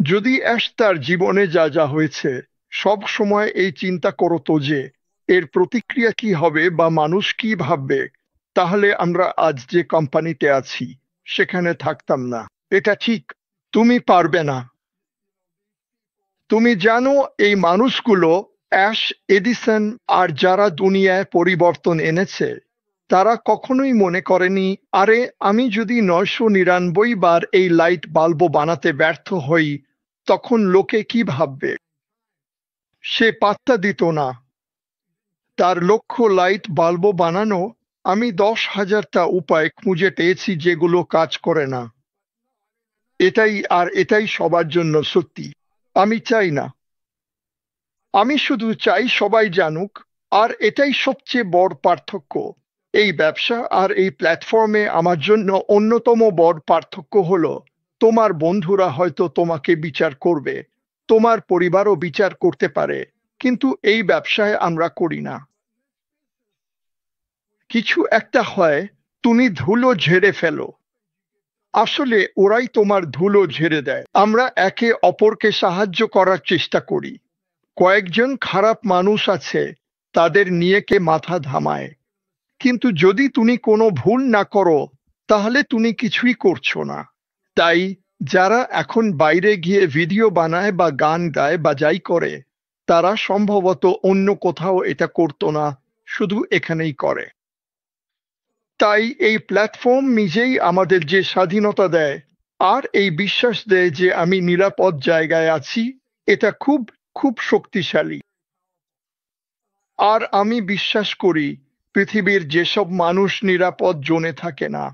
যদি অ্যাশ তার জীবনে যা যা হয়েছে সব সময় এই চিন্তা করতো যে এর প্রতিক্রিয়া কি হবে বা মানুষ কি ভাববে, তাহলে আমরা আজ যে কোম্পানিতে আছি সেখানে থাকতাম না। এটা ঠিক। তুমি পারবে না। তুমি জানো, এই মানুষগুলো, অ্যাশ, এডিসন আর যারা দুনিয়ায় পরিবর্তন এনেছে, তারা কখনোই মনে করেনি, আরে আমি যদি 999 বার এই লাইট বাল্ব বানাতে ব্যর্থ হই তখন লোকে কি ভাববে। সে পাত্তা দিত না। তার লক্ষ্য লাইট বাল্ব বানানো। আমি 10,000টা উপায় খুঁজে পেয়েছি যেগুলো কাজ করে না। এটাই সবার জন্য সত্যি। আমি চাই না। আমি শুধু চাই সবাই জানুক। আর এটাই সবচেয়ে বড় পার্থক্য। এই ব্যবসা আর এই প্ল্যাটফর্মে আমার জন্য অন্যতম বড় পার্থক্য হলো, তোমার বন্ধুরা হয়তো তোমাকে বিচার করবে, তোমার পরিবারও বিচার করতে পারে, কিন্তু এই ব্যবসায় আমরা করি না। কিছু একটা হয়, তুমি ধুলো ঝেড়ে ফেলো। আসলে ওরাই তোমার ধুলো ঝেড়ে দেয়। আমরা একে অপরকে সাহায্য করার চেষ্টা করি। কয়েকজন খারাপ মানুষ আছে, তাদের নিয়ে কে মাথা ঘামায়। কিন্তু যদি তুমি কোনো ভুল না করো, তাহলে তুমি কিছুই করছো না। তাই যারা এখন বাইরে গিয়ে ভিডিও বানায় বা গান গায় বা যাই করে, তারা সম্ভবত অন্য কোথাও এটা করতো না, শুধু এখানেই করে। তাই এই প্ল্যাটফর্ম নিজেই আমাদের যে স্বাধীনতা দেয় আর এই বিশ্বাস দেয় যে আমি নিরাপদ জায়গায় আছি, এটা খুব খুব শক্তিশালী। আর আমি বিশ্বাস করি, পৃথিবীর যেসব মানুষ নিরাপদ জোনে থাকে না,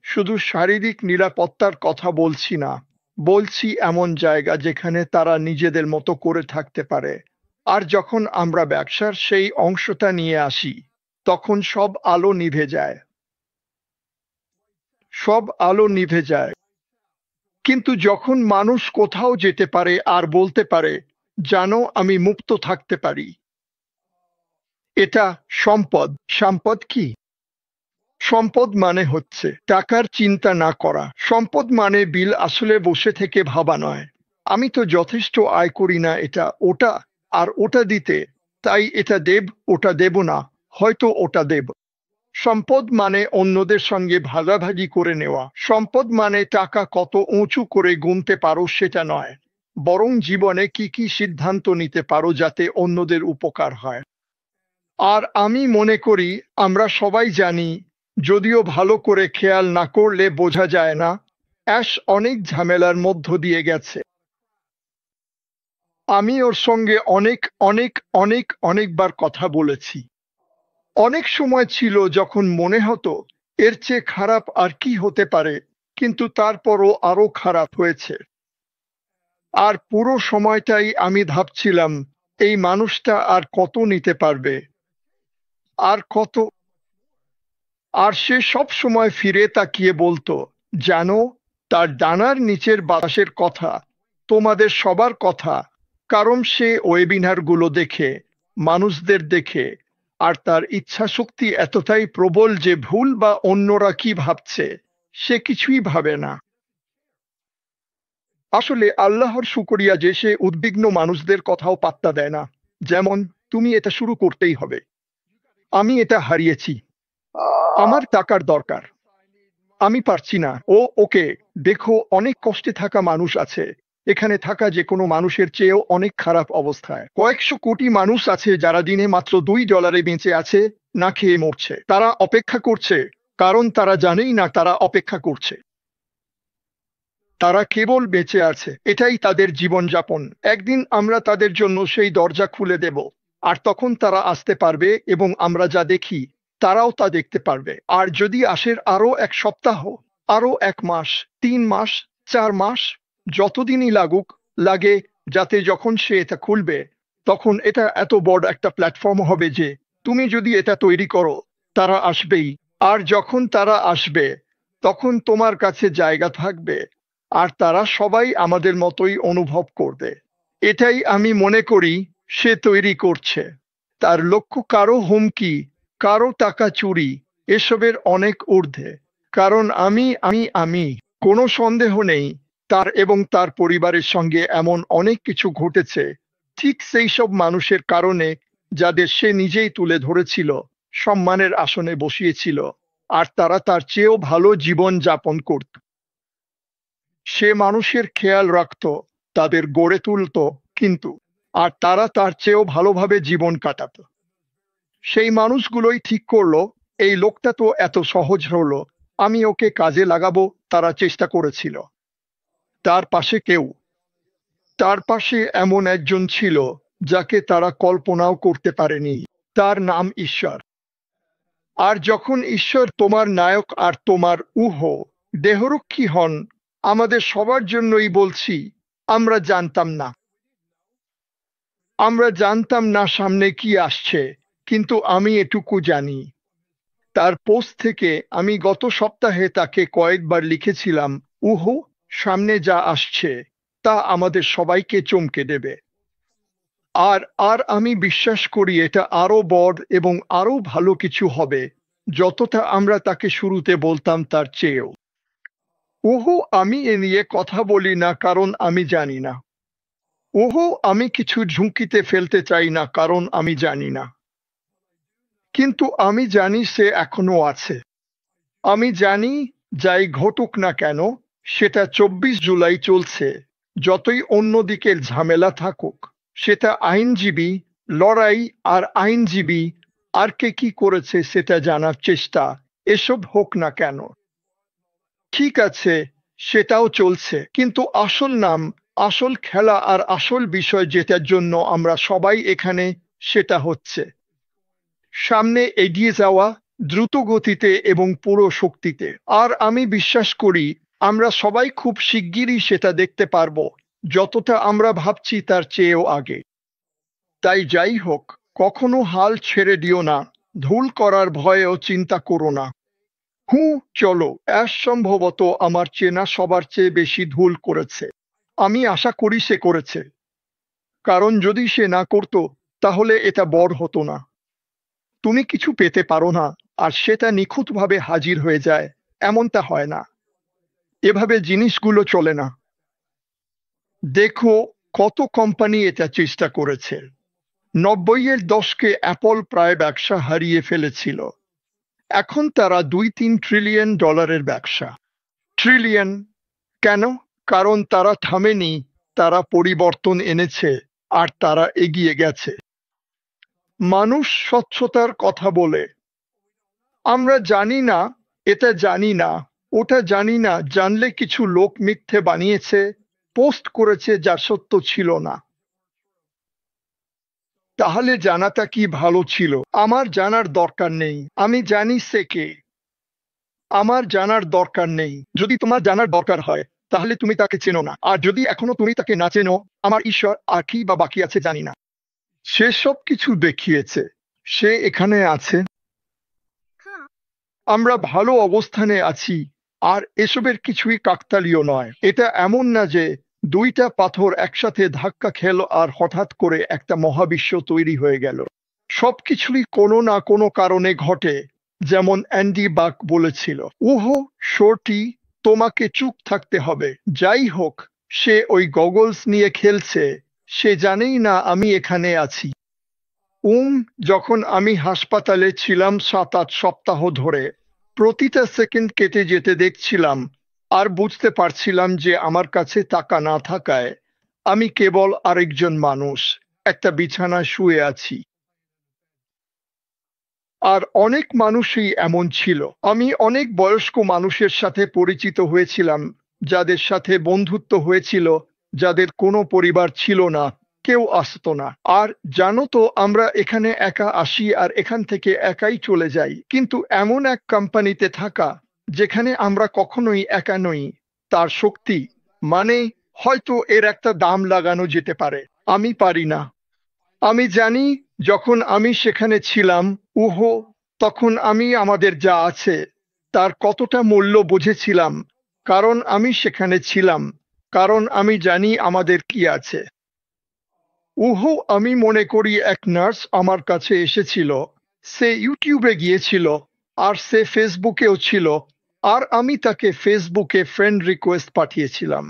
শুধু শারীরিক নিরাপত্তার কথা বলছি না, বলছি এমন জায়গা যেখানে তারা নিজেদের মতো করে থাকতে পারে। আর যখন আমরা ব্যবসার সেই অংশটা নিয়ে আসি, তখন সব আলো নিভে যায়। সব আলো নিভে যায়। কিন্তু যখন মানুষ কোথাও যেতে পারে আর বলতে পারে, জানো আমি মুক্ত থাকতে পারি, এটা সম্পদ। সম্পদ কি? সম্পদ মানে হচ্ছে টাকার চিন্তা না করা। সম্পদ মানে বিল আসলে বসে থেকে ভাবা নয়, আমি তো যথেষ্ট আয় করি না এটা ওটা আর ওটা দিতে, তাই এটা দেব, ওটা দেব না, হয়তো ওটা দেব। সম্পদ মানে অন্যদের সঙ্গে ভাগাভাগি করে নেওয়া। সম্পদ মানে টাকা কত উঁচু করে গুনতে পারো সেটা নয়, বরং জীবনে কি কি সিদ্ধান্ত নিতে পারো যাতে অন্যদের উপকার হয়। আর আমি মনে করি, আমরা সবাই জানি, যদিও ভালো করে খেয়াল না করলে বোঝা যায় না, অ্যাশ অনেক ঝামেলার মধ্য দিয়ে গেছে। আমি ওর সঙ্গে অনেক অনেক অনেক অনেকবার কথা বলেছি। অনেক সময় ছিল যখন মনে হতো এর চেয়ে খারাপ আর কি হতে পারে, কিন্তু তারপরও আরো খারাপ হয়েছে। আর পুরো সময়টাই আমি ভাবছিলাম, এই মানুষটা আর কত নিতে পারবে, আর কত। আর সে সব সময় ফিরে তাকিয়ে বলতো, জানো, তার ডানার নিচের বাতাসের কথা, তোমাদের সবার কথা। কারণ সে ওয়েবিনারগুলো দেখে, মানুষদের দেখে, আর তার ইচ্ছা শক্তি এতটাই প্রবল যে ভুল বা অন্যরা কি ভাবছে সে কিছুই ভাবে না। আসলে আল্লাহর শুকরিয়া যে সে উদ্বিগ্ন মানুষদের কথাও পাত্তা দেয় না। যেমন, তুমি এটা শুরু করতেই হবে, আমি এটা হারিয়েছি, আমার টাকার দরকার, আমি পারছি না। ওকে, দেখো, অনেক কষ্টে থাকা মানুষ আছে, এখানে থাকা যে কোনো মানুষের চেয়েও অনেক খারাপ অবস্থায়। কয়েকশো কোটি মানুষ আছে যারা দিনে মাত্র $2 বেঁচে আছে, না খেয়ে মরছে। তারা অপেক্ষা করছে, কারণ তারা জানেই না তারা অপেক্ষা করছে। তারা কেবল বেঁচে আছে, এটাই তাদের জীবনযাপন। একদিন আমরা তাদের জন্য সেই দরজা খুলে দেব, আর তখন তারা আসতে পারবে এবং আমরা যা দেখি তারাও তা দেখতে পারবে। আর যদি আসে আরো এক সপ্তাহ, আরো 1 মাস, 3 মাস, 4 মাস, যতদিনই লাগুক লাগে, যাতে যখন সে এটা খুলবে তখন এটা এত বড় একটা প্ল্যাটফর্ম হবে যে তুমি যদি এটা তৈরি করো, তারা আসবেই। আর যখন তারা আসবে, তখন তোমার কাছে জায়গা থাকবে, আর তারা সবাই আমাদের মতোই অনুভব করবে। এটাই আমি মনে করি সে তৈরি করছে। তার লক্ষ্য কারো হুমকি, কারো টাকা চুরি, এসবের অনেক ঊর্ধ্বে। কারণ আমি কোনো সন্দেহ নেই, তার এবং তার পরিবারের সঙ্গে এমন অনেক কিছু ঘটেছে, ঠিক সেই সব মানুষের কারণে যাদের সে নিজেই তুলে ধরেছিল, সম্মানের আসনে বসিয়েছিল, আর তারা তার চেয়েও ভালো জীবন যাপন করত। সে মানুষের খেয়াল রাখত, তাদের গড়ে তুলত, কিন্তু আর তারা তার চেয়েও ভালোভাবে জীবন কাটাত। সেই মানুষগুলোই ঠিক করলো, এই লোকটা তো এত সহজ হলো, আমি ওকে কাজে লাগাবো। তারা চেষ্টা করেছিল। তার পাশে কেউ, তার পাশে এমন একজন ছিল যাকে তারা কল্পনাও করতে পারেনি। তার নাম ঈশ্বর। আর যখন ঈশ্বর তোমার নায়ক আর তোমার দেহরক্ষী হন, আমাদের সবার জন্যই বলছি, আমরা জানতাম না। আমরা জানতাম না সামনে কি আসছে, কিন্তু আমি এটুকু জানি, তার পোস্ট থেকে আমি গত সপ্তাহে তাকে কয়েকবার লিখেছিলাম, সামনে যা আসছে তা আমাদের সবাইকে চমকে দেবে। আর আর আমি বিশ্বাস করি এটা আরো বড় এবং আরো ভালো কিছু হবে, যতটা আমরা তাকে শুরুতে বলতাম তার চেয়েও। আমি এ নিয়ে কথা বলি না কারণ আমি জানি না। আমি কিছু ঝুঁকিতে ফেলতে চাই না কারণ আমি জানি না। কিন্তু আমি জানি সে এখনো আছে। আমি জানি যাই ঘটুক না কেন, সেটা 24 জুলাই চলছে। যতই অন্যদিকের ঝামেলা থাকুক, সেটা আইনজীবী, লড়াই আর আইনজীবী আর কে কি করেছে সেটা জানার চেষ্টা, এসব হোক না কেন। ঠিক আছে, সেটাও চলছে, কিন্তু আসল নাম, আসল খেলা আর আসল বিষয় যেটার জন্য আমরা সবাই এখানে, সেটা হচ্ছে সামনে এগিয়ে যাওয়া, দ্রুত গতিতে এবং পুরো শক্তিতে। আর আমি বিশ্বাস করি আমরা সবাই খুব শিগগিরই সেটা দেখতে পারবো, যতটা আমরা ভাবছি তার চেয়েও আগে। তাই যাই হোক, কখনো হাল ছেড়ে দিও না, ভুল করার ভয়েও চিন্তা করো না। চলো, অ্যাশ সম্ভবত আমার চেনা সবার চেয়ে বেশি ভুল করেছে। আমি আশা করি সে করেছে, কারণ যদি সে না করতো তাহলে এটা বড় হতো না। তুমি কিছু পেতে পারো না আর সেটা নিখুঁতভাবে হাজির হয়ে যায়, এমনটা হয় না। এভাবে জিনিসগুলো চলে না। দেখো, কত কোম্পানি এটা চেষ্টা করেছে। 90-এর দশকে অ্যাপল প্রায় ব্যবসা হারিয়ে ফেলেছিল। এখন তারা 2-3 ট্রিলিয়ন ডলারের ব্যবসা। ট্রিলিয়ন কেন? কারণ তারা থামেনি, তারা পরিবর্তন এনেছে, আর তারা এগিয়ে গেছে। মানুষ স্বচ্ছতার কথা বলে, আমরা জানি না, এটা জানি না, ওটা জানি না, জানলে কিছু লোক মিথ্যে বানিয়েছে, পোস্ট করেছে যা সত্য ছিল না। তাহলে জানাটা কি ভালো ছিল? আমার জানার দরকার নেই, আমি জানি সে কে। আমার জানার দরকার নেই। যদি তোমার জানার দরকার হয়, তাহলে তুমি তাকে চেনো না, আর যদি এখনো তুমি তাকে না চেনো, আমার ঈশ্বর আর কি বা বাকি আছে জানি না। সে সব কিছু দেখিয়েছে, সে এখানে আছে। আমরা ভালো অবস্থানে আছি, আর এসবের কিছুই কাকতালীয় নয়। এটা এমন না যে দুইটা পাথর একসাথে ধাক্কা খেল আর হঠাৎ করে একটা মহাবিশ্ব তৈরি হয়ে গেল। সবকিছুই কোনো না কোনো কারণে ঘটে, যেমন অ্যান্ডি বাক বলেছিল, শোরটি, তোমাকে চুপ থাকতে হবে। যাই হোক, সে ওই গগলস নিয়ে খেলছে, সে জানেই না আমি এখানে আছি। যখন আমি হাসপাতালে ছিলাম 7-8 সপ্তাহ ধরে, প্রতিটা সেকেন্ড কেটে যেতে দেখছিলাম, আর বুঝতে পারছিলাম যে আমার কাছে টাকা না থাকায় আমি কেবল আরেকজন মানুষ, একটা বিছানায় শুয়ে আছি। আর অনেক মানুষই এমন ছিল। আমি অনেক বয়স্ক মানুষের সাথে পরিচিত হয়েছিলাম, যাদের সাথে বন্ধুত্ব হয়েছিল, যাদের কোনো পরিবার ছিল না, কেউ আসতো না। আর জানো তো, আমরা এখানে একা আসি আর এখান থেকে একাই চলে যাই, কিন্তু এমন এক কোম্পানিতে থাকা যেখানে আমরা কখনোই একা নই, তার শক্তি, মানে, হয়তো এর একটা দাম লাগানো যেতে পারে। আমি পারি না। আমি জানি, যখন আমি সেখানে ছিলাম, তখন আমি আমাদের যা আছে তার কতটা মূল্য বুঝেছিলাম, কারণ আমি সেখানে ছিলাম, কারণ আমি জানি আমাদের কি আছে। আমি মনে করি এক নার্স আমার কাছে এসেছিল, সে ইউটিউবে গিয়েছিল, আর সে ফেসবুকেও ছিল, আর আমি তাকে ফেসবুকে ফ্রেন্ড রিকোয়েস্ট পাঠিয়েছিলাম।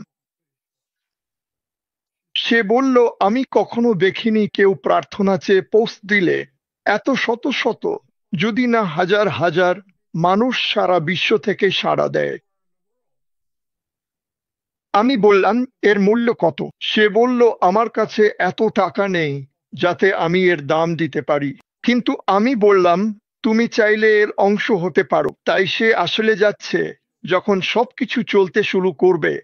সে বলল, আমি কখনো দেখিনি কেউ প্রার্থনা চেয়ে পোস্ট দিলে এত শত শত, যদি না হাজার হাজার মানুষ সারা বিশ্ব থেকে সাড়া দেয়। আমি বললাম, এর মূল্য কত? সে বলল, আমার কাছে এত টাকা নেই যাতে আমি এর দাম দিতে পারি, কিন্তু আমি বললাম, তুমি চাইলে এর অংশ হতে পারো। তাই সে আসলে যাচ্ছে, যখন সবকিছু চলতে শুরু করবে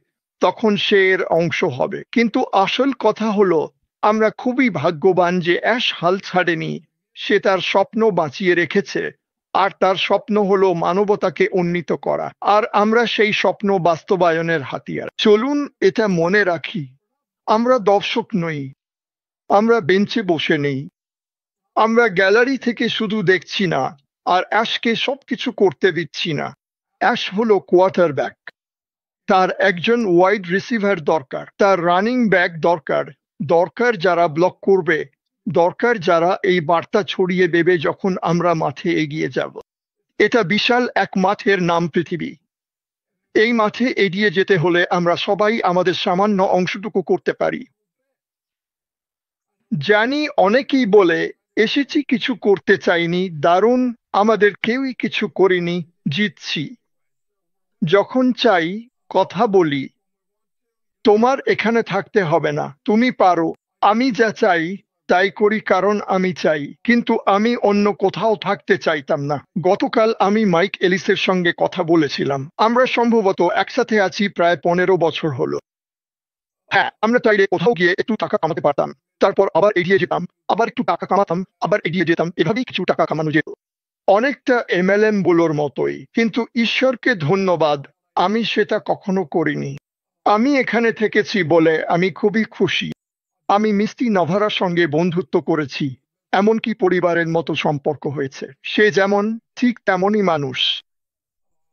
তখন সে এর অংশ হবে। কিন্তু আসল কথা হলো, আমরা খুবই ভাগ্যবান যে অ্যাশ হাল ছাড়েনি। সে তার স্বপ্ন বাঁচিয়ে রেখেছে, আর তার স্বপ্ন হলো মানবতাকে উন্নীত করা, আর আমরা সেই স্বপ্ন বাস্তবায়নের হাতিয়ার। চলুন এটা মনে রাখি, আমরা দর্শক নই, আমরা বেঞ্চে বসে নেই, আমরা গ্যালারি থেকে শুধু দেখছি না আর অ্যাশকে সবকিছু করতে দিচ্ছি না। অ্যাশ হলো কোয়ার্টারব্যাক, তার একজন ওয়াইড রিসিভার দরকার, তার রানিং ব্যাক দরকার, দরকার যারা ব্লক করবে, দরকার যারা এই বার্তা ছড়িয়ে দেবে যখন আমরা মাঠে এগিয়ে যাব। এটা বিশাল এক মাঠের নাম পৃথিবী। এই মাঠে এগিয়ে যেতে হলে আমরা সবাই আমাদের সামান্য অংশটুকু করতে পারি। জানি অনেকেই বলে, এসেছি কিছু করতে চাইনি, দারুণ, আমাদের কেউই কিছু করিনি, জিতছি। যখন চাই কথা বলি, তোমার এখানে থাকতে হবে না, তুমি পারো। আমি যা চাই তাই করি কারণ আমি চাই, কিন্তু আমি অন্য কোথাও থাকতে চাইতাম না। গতকাল আমি মাইক এলিসের সঙ্গে কথা বলেছিলাম। আমরা সম্ভবত একসাথে আছি প্রায় 15 বছর হলো। হ্যাঁ, আমরা চাইলে কোথাও গিয়ে একটু টাকা কামাতে পারতাম, তারপর আবার এগিয়ে যেতাম, আবার একটু টাকা কামাতাম, আবার এগিয়ে যেতাম, এভাবেই কিছু টাকা কামানো যেত। অনেকটা এমএলএম গুলোর মতোই। কিন্তু ঈশ্বরকে ধন্যবাদ, আমি সেটা কখনো করিনি। আমি এখানে থেকেছি বলে আমি খুবই খুশি। আমি মিস্টি নাভারার সঙ্গে বন্ধুত্ব করেছি, এমনকি পরিবারের মতো সম্পর্ক হয়েছে। সে যেমন, ঠিক তেমনই মানুষ।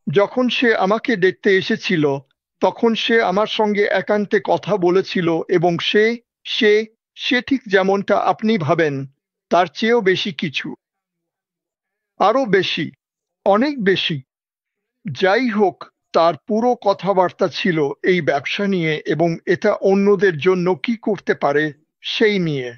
যখন সে আমাকে দেখতে এসেছিল তখন সে আমার সঙ্গে একান্তে কথা বলেছিল, এবং সে সে সে ঠিক যেমনটা আপনি ভাবেন, তার চেয়েও বেশি কিছু, আরো বেশি, অনেক বেশি। যাই হোক, তার পুরো কথাবার্তা ছিল এই ব্যবসা নিয়ে এবং এটা অন্যদের জন্য কি করতে পারে সেই নিয়ে।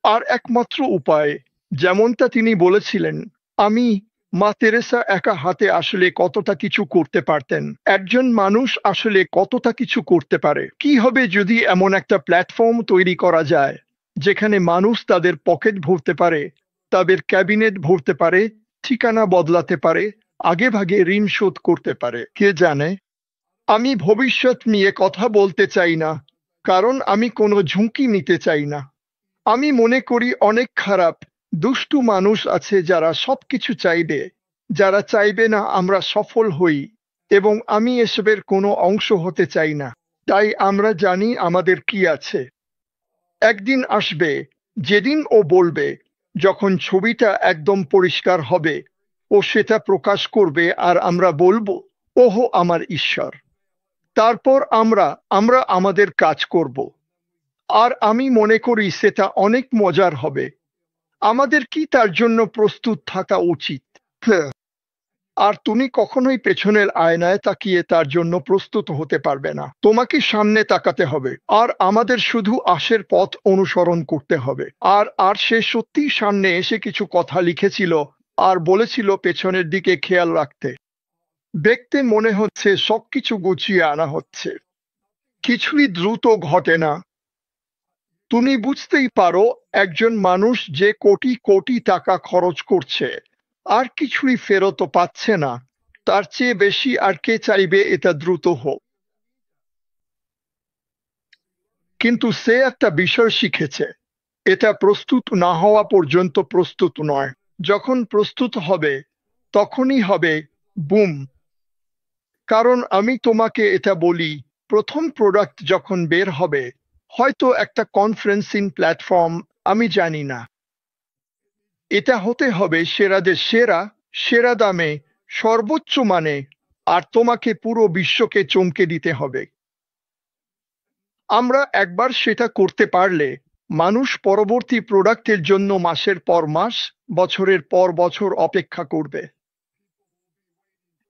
আর একমাত্র উপায়, যেমনটা তিনি বলেছিলেন, আমি মা তেরেসা একা হাতে আসলে কতটা কিছু করতে পারতেন, একজন মানুষ আসলে কতটা কিছু করতে পারে। কি হবে যদি এমন একটা প্ল্যাটফর্ম তৈরি করা যায় যেখানে মানুষ তাদের পকেট ভরতে পারে, তাদের ক্যাবিনেট ভরতে পারে, ঠিকানা বদলাতে পারে, আগে ভাগে ঋণ শোধ করতে পারে। কে জানে। আমি ভবিষ্যৎ নিয়ে কথা বলতে চাই না, কারণ আমি কোনো ঝুঁকি নিতে চাই না। আমি মনে করি অনেক খারাপ, দুষ্টু মানুষ আছে যারা সবকিছু চাইবে, যারা চাইবে না আমরা সফল হই, এবং আমি এসবের কোনো অংশ হতে চাই না। তাই আমরা জানি আমাদের কি আছে। একদিন আসবে যেদিন ও বলবে, যখন ছবিটা একদম পরিষ্কার হবে, ও সেটা প্রকাশ করবে আর আমরা বলবো, ওহো আমার ঈশ্বর। তারপর আমরা আমরা আমাদের কাজ করব। আর আমি মনে করি সেটা অনেক মজার হবে। আমাদের কি তার জন্য প্রস্তুত থাকা উচিত? হ্যাঁ। আর তুমি কখনোই পেছনের আয়নায় তাকিয়ে তার জন্য প্রস্তুত হতে পারবে না। তোমাকে সামনে তাকাতে হবে, আর আমাদের শুধু আশের পথ অনুসরণ করতে হবে। আর আর সে সত্যিই সামনে এসে কিছু কথা লিখেছিল আর বলেছিল পেছনের দিকে খেয়াল রাখতে। দেখতে মনে হচ্ছে সবকিছু গুছিয়ে আনা হচ্ছে, কিছুই দ্রুত ঘটে না। তুমি বুঝতেই পারো, একজন মানুষ যে কোটি কোটি টাকা খরচ করছে আর কিছুই ফেরত পাচ্ছে না, তার চেয়ে বেশি আর কে চাইবে এটা দ্রুত হোক? কিন্তু সে একটা বিষয় শিখেছে, এটা প্রস্তুত না হওয়া পর্যন্ত প্রস্তুত নয়। যখন প্রস্তুত হবে তখনই হবে বুম। কারণ আমি তোমাকে এটা বলি, প্রথম প্রোডাক্ট যখন বের হবে, হয়তো একটা কনফারেন্সিং প্ল্যাটফর্ম, আমি জানি না, এটা হতে হবে সেরাদের সেরা, সেরা দামে, সর্বোচ্চ মানে, আর তোমাকে পুরো বিশ্বকে চমকে দিতে হবে। আমরা একবার সেটা করতে পারলে মানুষ পরবর্তী প্রোডাক্টের জন্য মাসের পর মাস, বছরের পর বছর অপেক্ষা করবে।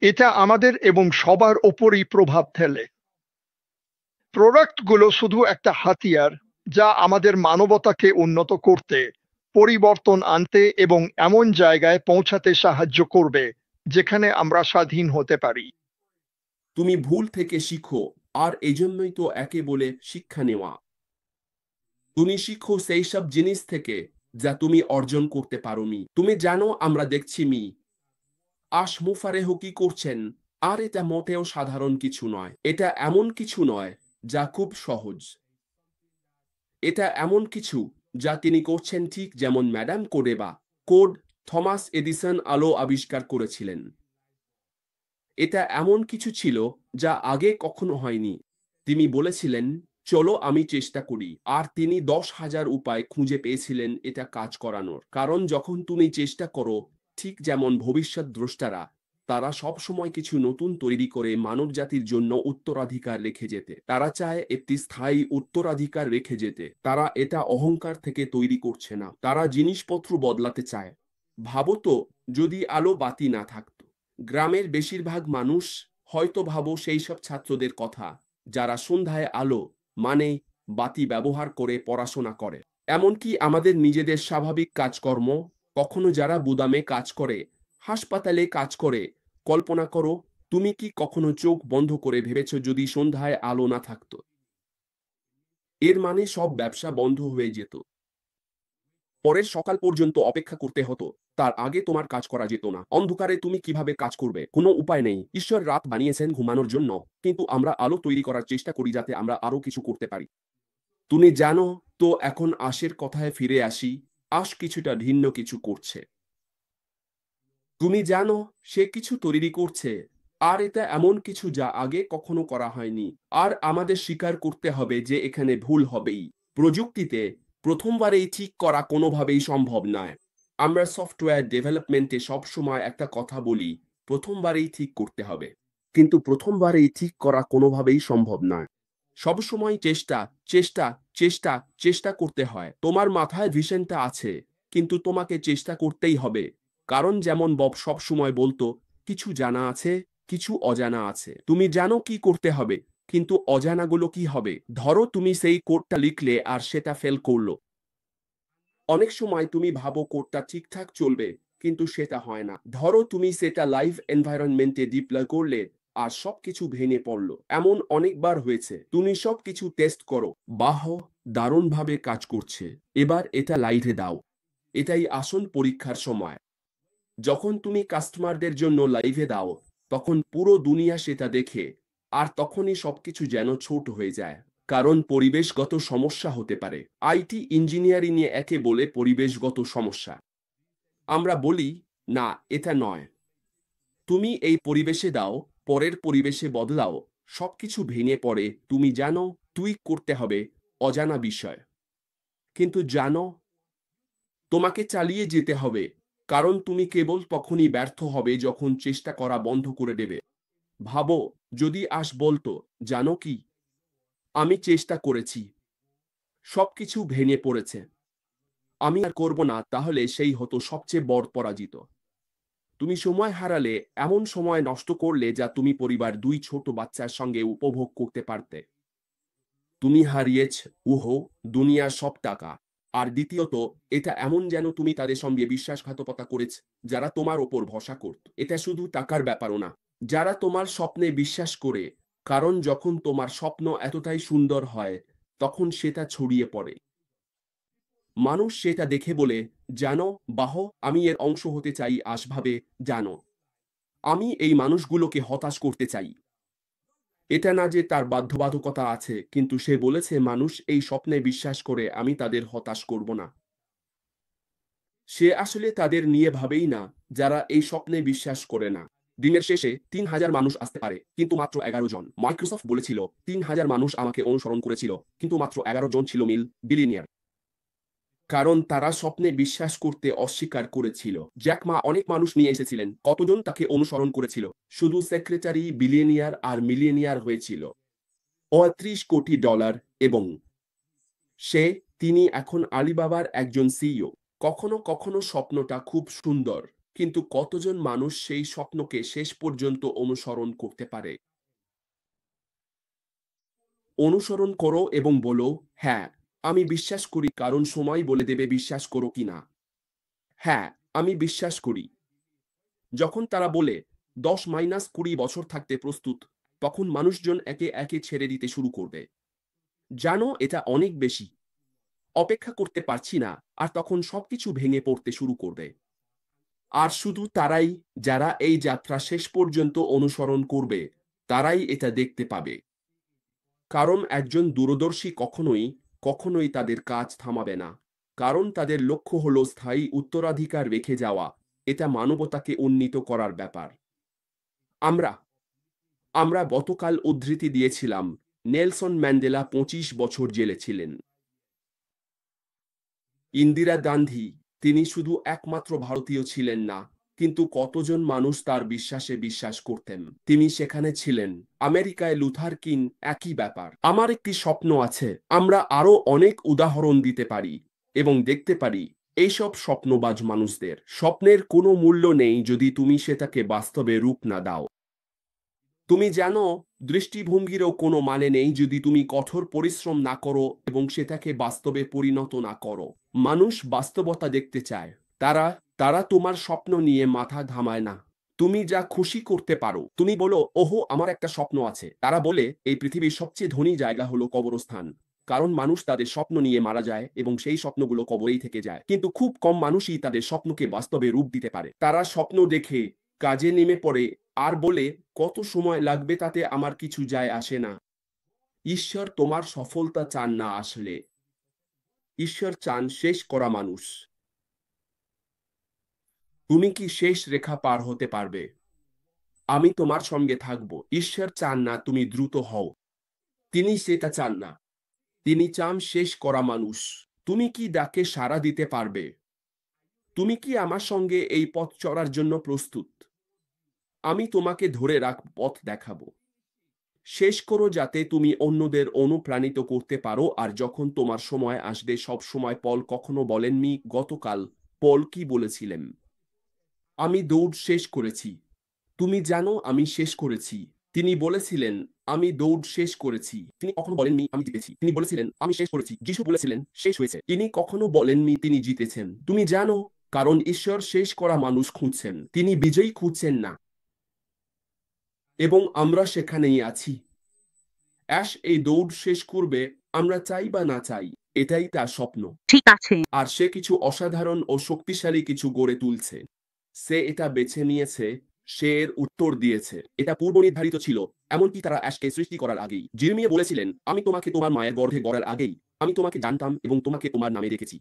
এটা আমাদের এবং সবার ওপরই প্রভাব ফেলে। প্রোডাক্টগুলো শুধু একটা হাতিয়ার, যা আমাদের মানবতাকে উন্নত করতে, পরিবর্তন আনতে এবং এমন জায়গায় পৌঁছাতে সাহায্য করবে যেখানে আমরা স্বাধীন হতে পারি। তুমি ভুল থেকে শিখো, আর এজন্যই তো একে বলে শিক্ষা নেওয়া। তুমি শিখো সেই সব জিনিস থেকে যা তুমি অর্জন করতে পারোনি। তুমি জানো, আমরা দেখছি মুফারেহ কি করছেন, আর এটা মোটেও সাধারণ কিছু নয়। এটা এমন কিছু নয় যা খুব সহজ। এটা এমন কিছু যা তিনি করছেন ঠিক যেমন ম্যাডাম কোড থমাস এডিসন আলো আবিষ্কার করেছিলেন। এটা এমন কিছু ছিল যা আগে কখনো হয়নি। তিনি বলেছিলেন, চলো আমি চেষ্টা করি, আর তিনি 10,000 উপায় খুঁজে পেয়েছিলেন এটা কাজ করানোর। কারণ যখন তুমি চেষ্টা করো, ঠিক যেমন ভবিষ্যৎ দ্রষ্টারা, তারা সব সময় কিছু নতুন তৈরি করে মানবজাতির জন্য উত্তরাধিকার রেখে যেতে। তারা চায় একটি স্থায়ী উত্তরাধিকার রেখে যেতে। তারা এটা অহংকার থেকে তৈরি করছে না, তারা জিনিসপত্র বদলাতে চায়। ভাবো তো, যদি আলো বাতি না থাকতো, গ্রামের বেশিরভাগ মানুষ হয়তো ভাবো সেই সব ছাত্রদের কথা যারা সন্ধ্যায় আলো মানে বাতি ব্যবহার করে পড়াশোনা করে। এমনকি আমাদের নিজেদের স্বাভাবিক কাজকর্ম, কখনো যারা গুদামে কাজ করে, হাসপাতালে কাজ করে। কল্পনা করো, তুমি কি কখনো চোখ বন্ধ করে ভেবেছ যদি সন্ধ্যায় আলো না থাকতো? এর মানে সব ব্যবসা বন্ধ হয়ে যেত। পরের সকাল পর্যন্ত অপেক্ষা করতে হতো। তার আগে তোমার কাজ করা যেত না। অন্ধকারে তুমি কিভাবে কাজ করবে? কোনো উপায় নেই। ঈশ্বর রাত বানিয়েছেন ঘুমানোর জন্য, কিন্তু আমরা আলো তৈরি করার চেষ্টা করি যাতে আমরা আরো কিছু করতে পারি। তুমি জানো তো, এখন আশের কথায় ফিরে আসি। আশ কিছুটা ভিন্ন কিছু করছে। তুমি জানো, সে কিছু তৈরি করছে, আর এটা এমন কিছু যা আগে কখনো করা হয়নি। আর আমাদের স্বীকার করতে হবে যে এখানে ভুল হবেই। প্রযুক্তিতে প্রথমবারেই ঠিক করা কোনোভাবেই সম্ভব নয়। আমরা সফটওয়্যার ডেভেলপমেন্টে সবসময় একটা কথা বলি, প্রথমবারেই ঠিক করতে হবে। কিন্তু প্রথমবারেই ঠিক করা কোনোভাবেই সম্ভব নয়। সবসময় চেষ্টা, চেষ্টা, চেষ্টা, চেষ্টা করতে হয়। তোমার মাথায় ভিশনটা আছে, কিন্তু তোমাকে চেষ্টা করতেই হবে। কারণ যেমন বব সবসময় বলতো, কিছু জানা আছে, কিছু অজানা আছে। তুমি জানো কি করতে হবে, কিন্তু অজানাগুলো কি হবে? ধরো তুমি সেই কোডটা লিখলে আর সেটা ফেল করলো। অনেক সময় তুমি ভাবো কোডটা ঠিকঠাক চলবে, কিন্তু সেটা হয় না। ধরো তুমি সেটা লাইভ এনভায়রনমেন্টে ডিপ্লয় করলে আর সবকিছু ভেঙে পড়লো। এমন অনেকবার হয়েছে। তুমি সবকিছু টেস্ট করো, বাহ, দারুণভাবে কাজ করছে, এবার এটা লাইভে দাও। এটাই আসল পরীক্ষার সময়। যখন তুমি কাস্টমারদের জন্য লাইভে দাও, তখন পুরো দুনিয়া সেটা দেখে, আর তখনই সবকিছু যেন ছোট হয়ে যায়। কারণ পরিবেশগত সমস্যা হতে পারে। আইটি ইঞ্জিনিয়ারিং নিয়ে একে বলে পরিবেশগত সমস্যা। আমরা বলি, না এটা নয়, তুমি এই পরিবেশে দাও, পরের পরিবেশে বদলাও, সবকিছু ভেঙে পড়ে। তুমি জানো টুইক করতে হবে, অজানা বিষয়। কিন্তু জানো, তোমাকে চালিয়ে যেতে হবে, কারণ তুমি কেবল তখনই ব্যর্থ হবে যখন চেষ্টা করা বন্ধ করে দেবে। ভাবো, যদি বলতো, জানো কি, আমি চেষ্টা করেছি, সবকিছু ভেঙে পড়েছে, আমি আর করব না, তাহলে সেই হতো সবচেয়ে বড় পরাজিত। তুমি সময় হারালে, এমন সময় নষ্ট করলে যা তুমি পরিবার 2 ছোট বাচ্চার সঙ্গে উপভোগ করতে পারতে। তুমি হারিয়েছ দুনিয়ার সব টাকা। আর দ্বিতীয়ত, এটা এমন যেন তুমি তাদের সঙ্গে বিশ্বাসঘাতকতা করেছ, যারা তোমার ওপর ভরসা করত। এটা শুধু টাকার ব্যাপারও না, যারা তোমার স্বপ্নে বিশ্বাস করে। কারণ যখন তোমার স্বপ্ন এতটাই সুন্দর হয়, তখন সেটা ছড়িয়ে পড়ে। মানুষ সেটা দেখে বলে, জানো, বাহ, আমি এর অংশ হতে চাই। ভাবে, জানো, আমি এই মানুষগুলোকে হতাশ করতে চাই। এটা না যে তার বাধ্যবাধকতা আছে, কিন্তু সে বলেছে মানুষ এই স্বপ্নে বিশ্বাস করে, আমি তাদের হতাশ করব না। সে আসলে তাদের নিয়ে ভাবেই না, যারা এই স্বপ্নে বিশ্বাস করে না। দিনের শেষে 3,000 মানুষ আসতে পারে, কিন্তু মাত্র 11 জন। মাইক্রোসফট বলেছিল, 3,000 মানুষ আমাকে অনুসরণ করেছিল, কিন্তু মাত্র 11 জন ছিল বিলিয়নিয়ার। কারণ তারা স্বপ্নে বিশ্বাস করতে অস্বীকার করেছিল। জ্যাক মা অনেক মানুষ নিয়ে এসেছিলেন, কতজন তাকে অনুসরণ করেছিল? শুধু সেক্রেটারি বিলিয়নিয়ার আর মিলিয়নিয়ার হয়েছিল $30 কোটি। এবং তিনি এখন আলিবাবার একজন সিইও। কখনো কখনো স্বপ্নটা খুব সুন্দর, কিন্তু কতজন মানুষ সেই স্বপ্নকে শেষ পর্যন্ত অনুসরণ করতে পারে? অনুসরণ করো এবং বলো, হ্যাঁ, আমি বিশ্বাস করি, কারণ সময় বলে দেবে বিশ্বাস করো কিনা। হ্যাঁ, আমি বিশ্বাস করি। যখন তারা বলে 10-20 বছর থাকতে প্রস্তুত, তখন মানুষজন একে একে ছেড়ে দিতে শুরু করবে। জানো, এটা অনেক বেশি। অপেক্ষা করতে পারছি না, আর তখন সবকিছু ভেঙে পড়তে শুরু করবে। আর শুধু তারাই, যারা এই যাত্রা শেষ পর্যন্ত অনুসরণ করবে, তারাই এটা দেখতে পাবে। কারণ একজন দূরদর্শী কখনোই তাদের কাজ থামাবে না। কারণ তাদের লক্ষ্য হলো স্থায়ী উত্তরাধিকার রেখে যাওয়া। এটা মানবতাকে উন্নীত করার ব্যাপার। আমরা আমরা গতকাল উদ্ধৃতি দিয়েছিলাম, নেলসন ম্যান্ডেলা 25 বছর জেলে ছিলেন। ইন্দিরা গান্ধী, তিনি শুধু একমাত্র ভারতীয় ছিলেন না, কিন্তু কতজন মানুষ তার বিশ্বাসে বিশ্বাস করতেন তিনি সেখানে ছিলেন। আমেরিকায় লুথার কিং, একই ব্যাপার। আমার একটি স্বপ্ন আছে, আমরা আরো অনেক উদাহরণ দিতে পারি এবং দেখতে পারি এইসব স্বপ্নবাজ মানুষদের স্বপ্নের কোনো মূল্য নেই যদি তুমি সেটাকে বাস্তবে রূপ না দাও। তুমি জানো, দৃষ্টিভঙ্গিরও কোনো মানে নেই যদি তুমি কঠোর পরিশ্রম না করো এবং সেটাকে বাস্তবে পরিণত না করো। মানুষ বাস্তবতা দেখতে চায়। তারা তারা তোমার স্বপ্ন নিয়ে মাথা ঘামায় না। তুমি যা খুশি করতে পারো। তুমি বলো, ওহো, আমার একটা স্বপ্ন আছে। তারা বলে, এই পৃথিবীর সবচেয়ে ধনী জায়গা হলো কবরস্থান। কারণ মানুষ তাদের স্বপ্ন নিয়ে মারা যায় এবং সেই স্বপ্নগুলো কবরেই থেকে যায়। কিন্তু খুব কম মানুষই তাদের স্বপ্নকে বাস্তবে রূপ দিতে পারে। তারা স্বপ্ন দেখে কাজে নেমে পড়ে আর বলে, কত সময় লাগবে তাতে আমার কিছু যায় আসে না। ঈশ্বর তোমার সফলতা চান না আসলে। ঈশ্বর চান শেষ করা মানুষ। তুমি কি শেষ রেখা পার হতে পারবে? আমি তোমার সঙ্গে থাকব। ঈশ্বর চান না তুমি দ্রুত হও। তিনি সেটা চান না। তিনি চান শেষ করা মানুষ। তুমি কি ডাকে সাড়া দিতে পারবে? তুমি কি আমার সঙ্গে এই পথ চলার জন্য প্রস্তুত? আমি তোমাকে ধরে পথ দেখাবো। শেষ করো যাতে তুমি অন্যদের অনুপ্রাণিত করতে পারো। আর যখন তোমার সময় আসবে, সব সময় পল কখনো বলেননি গতকাল পল কি বলেছিলেন? আমি দৌড় শেষ করেছি। তুমি জানো, আমি শেষ করেছি। তিনি বলেছিলেন, আমি দৌড় শেষ করেছি। তিনি কখনো বলেননি আমি জিতেছি। তিনি বলেছিলেন, আমি শেষ করেছি। যিশু বলেছিলেন, শেষ হয়েছে। তিনি কখনো বলেননি তিনি জিতেছেন। তুমি জানো, কারণ ঈশ্বর শেষ করা মানুষ খুঁজছেন, তিনি বিজয়ী খুঁজছেন না। এবং আমরা সেখানেই আছি। অ্যাশ এই দৌড় শেষ করবে, আমরা চাই বা না চাই। এটাই তার স্বপ্ন। ঠিক আছে। আর সে কিছু অসাধারণ ও শক্তিশালী কিছু গড়ে তুলছে। সে এটা বেছে নিয়েছে, সে এর উত্তর দিয়েছে। এটা পূর্বনির্ধারিত ছিল, এমনকি তারা অ্যাশকে সৃষ্টি করার আগেই। জিরমিয়া বলেছিলেন, আমি তোমাকে তোমার মায়ের গর্ভে গড়ার আগেই আমি তোমাকে জানতাম এবং তোমাকে তোমার নামে রেখেছি।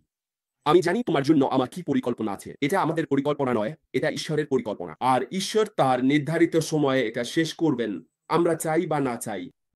আমি জানি তোমার জন্য আমার কি পরিকল্পনা আছে। এটা আমাদের পরিকল্পনা নয়, এটা ঈশ্বরের পরিকল্পনা। আর ঈশ্বর তার নির্ধারিত সময়ে এটা শেষ করবেন, আমরা চাই বা না চাই।